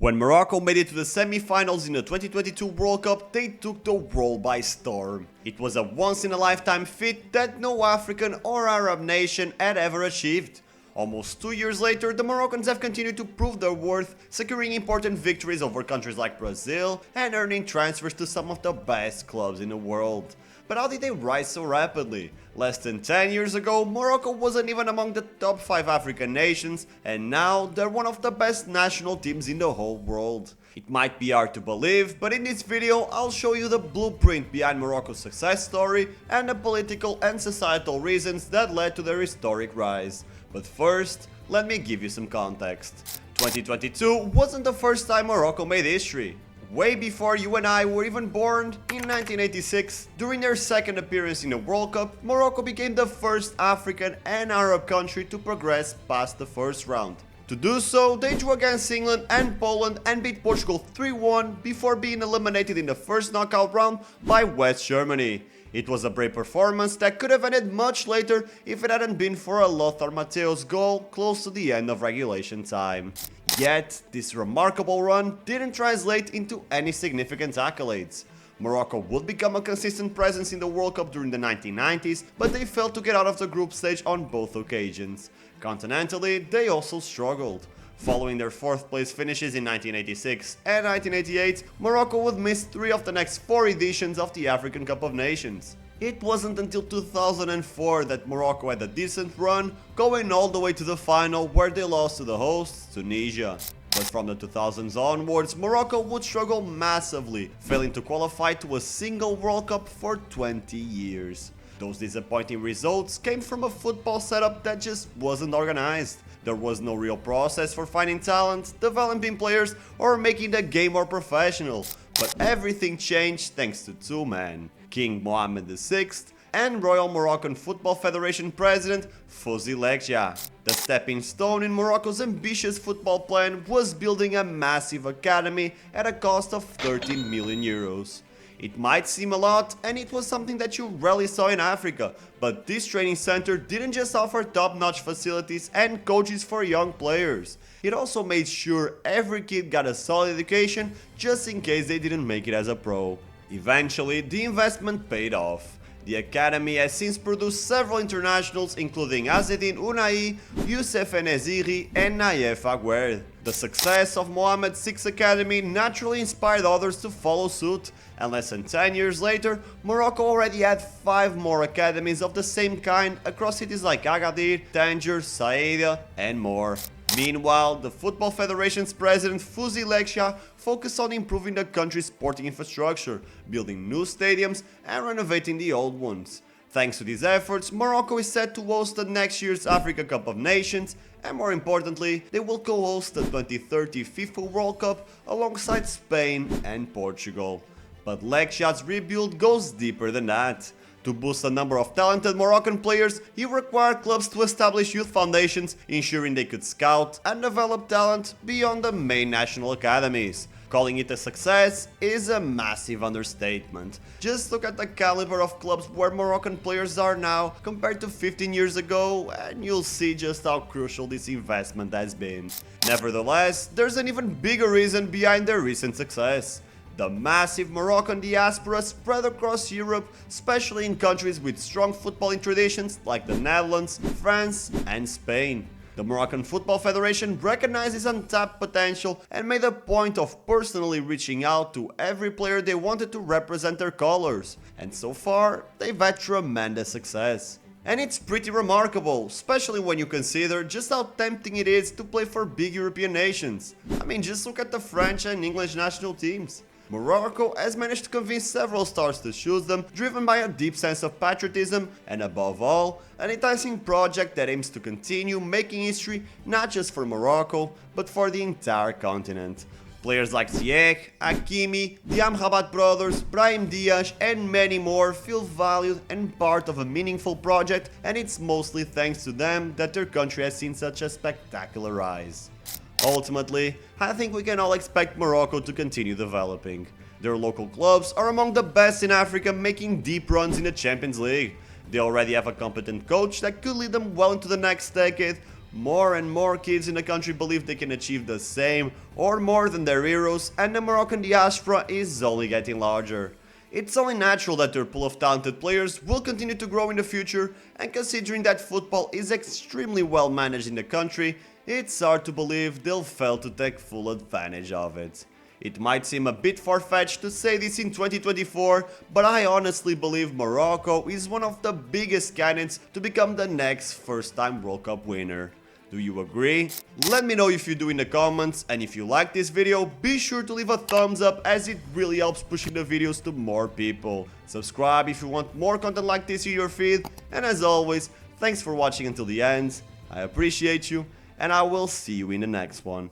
When Morocco made it to the semi-finals in the 2022 World Cup, they took the world by storm. It was a once-in-a-lifetime feat that no African or Arab nation had ever achieved. Almost 2 years later, the Moroccans have continued to prove their worth, securing important victories over countries like Brazil and earning transfers to some of the best clubs in the world. But how did they rise so rapidly? Less than 10 years ago, Morocco wasn't even among the top 5 African nations, and now they're one of the best national teams in the whole world. It might be hard to believe, but in this video I'll show you the blueprint behind Morocco's success story and the political and societal reasons that led to their historic rise. But first, let me give you some context. 2022 wasn't the first time Morocco made history. Way before you and I were even born, in 1986, during their second appearance in the World Cup, Morocco became the first African and Arab country to progress past the first round. To do so, they drew against England and Poland and beat Portugal 3-1 before being eliminated in the first knockout round by West Germany. It was a brave performance that could have ended much later if it hadn't been for a Lothar Matthäus goal close to the end of regulation time. Yet, this remarkable run didn't translate into any significant accolades. Morocco would become a consistent presence in the World Cup during the 1990s, but they failed to get out of the group stage on both occasions. Continentally, they also struggled. Following their 4th place finishes in 1986 and 1988, Morocco would miss 3 of the next 4 editions of the African Cup of Nations. It wasn't until 2004 that Morocco had a decent run, going all the way to the final where they lost to the hosts, Tunisia. But from the 2000s onwards, Morocco would struggle massively, failing to qualify to a single World Cup for 20 years. Those disappointing results came from a football setup that just wasn't organized. There was no real process for finding talent, developing players, or making the game more professional. But everything changed thanks to 2 men, King Mohammed VI and Royal Moroccan Football Federation President Fouzi Lekjaa. The stepping stone in Morocco's ambitious football plan was building a massive academy at a cost of 13 million euros. It might seem a lot, and it was something that you rarely saw in Africa, but this training center didn't just offer top-notch facilities and coaches for young players. It also made sure every kid got a solid education just in case they didn't make it as a pro. Eventually, the investment paid off. The academy has since produced several internationals including Azzedine Ounahi, Youssef En-Nesyri and Nayef Aguerd. The success of Mohammed VI's academy naturally inspired others to follow suit, and less than 10 years later, Morocco already had 5 more academies of the same kind across cities like Agadir, Tanger, Saïdia and more. Meanwhile, the Football Federation's president Fouzi Lekjaa focused on improving the country's sporting infrastructure, building new stadiums and renovating the old ones. Thanks to these efforts, Morocco is set to host the next year's Africa Cup of Nations, and more importantly, they will co-host the 2030 FIFA World Cup alongside Spain and Portugal. But Lekjaa's rebuild goes deeper than that. To boost the number of talented Moroccan players, he required clubs to establish youth foundations, ensuring they could scout and develop talent beyond the main national academies. Calling it a success is a massive understatement. Just look at the caliber of clubs where Moroccan players are now compared to 15 years ago, and you'll see just how crucial this investment has been. Nevertheless, there's an even bigger reason behind their recent success. The massive Moroccan diaspora spread across Europe, especially in countries with strong footballing traditions like the Netherlands, France and Spain. The Moroccan Football Federation recognized this untapped potential and made a point of personally reaching out to every player they wanted to represent their colors. And so far, they've had tremendous success. And it's pretty remarkable, especially when you consider just how tempting it is to play for big European nations. I mean, just look at the French and English national teams. Morocco has managed to convince several stars to choose them, driven by a deep sense of patriotism and, above all, an enticing project that aims to continue making history not just for Morocco, but for the entire continent. Players like Ziyech, Hakimi, the Amrabat brothers, Brahim Diaz and many more feel valued and part of a meaningful project, and it's mostly thanks to them that their country has seen such a spectacular rise. Ultimately, I think we can all expect Morocco to continue developing. Their local clubs are among the best in Africa, making deep runs in the Champions League. They already have a competent coach that could lead them well into the next decade, More and more kids in the country believe they can achieve the same or more than their heroes, and the Moroccan diaspora is only getting larger. It's only natural that their pool of talented players will continue to grow in the future, and considering that football is extremely well managed in the country, it's hard to believe they'll fail to take full advantage of it. It might seem a bit far-fetched to say this in 2024, but I honestly believe Morocco is one of the biggest candidates to become the next first-time World Cup winner. Do you agree? Let me know if you do in the comments, and if you like this video, be sure to leave a thumbs up as it really helps pushing the videos to more people. Subscribe if you want more content like this in your feed, and as always, thanks for watching until the end. I appreciate you, and I will see you in the next one.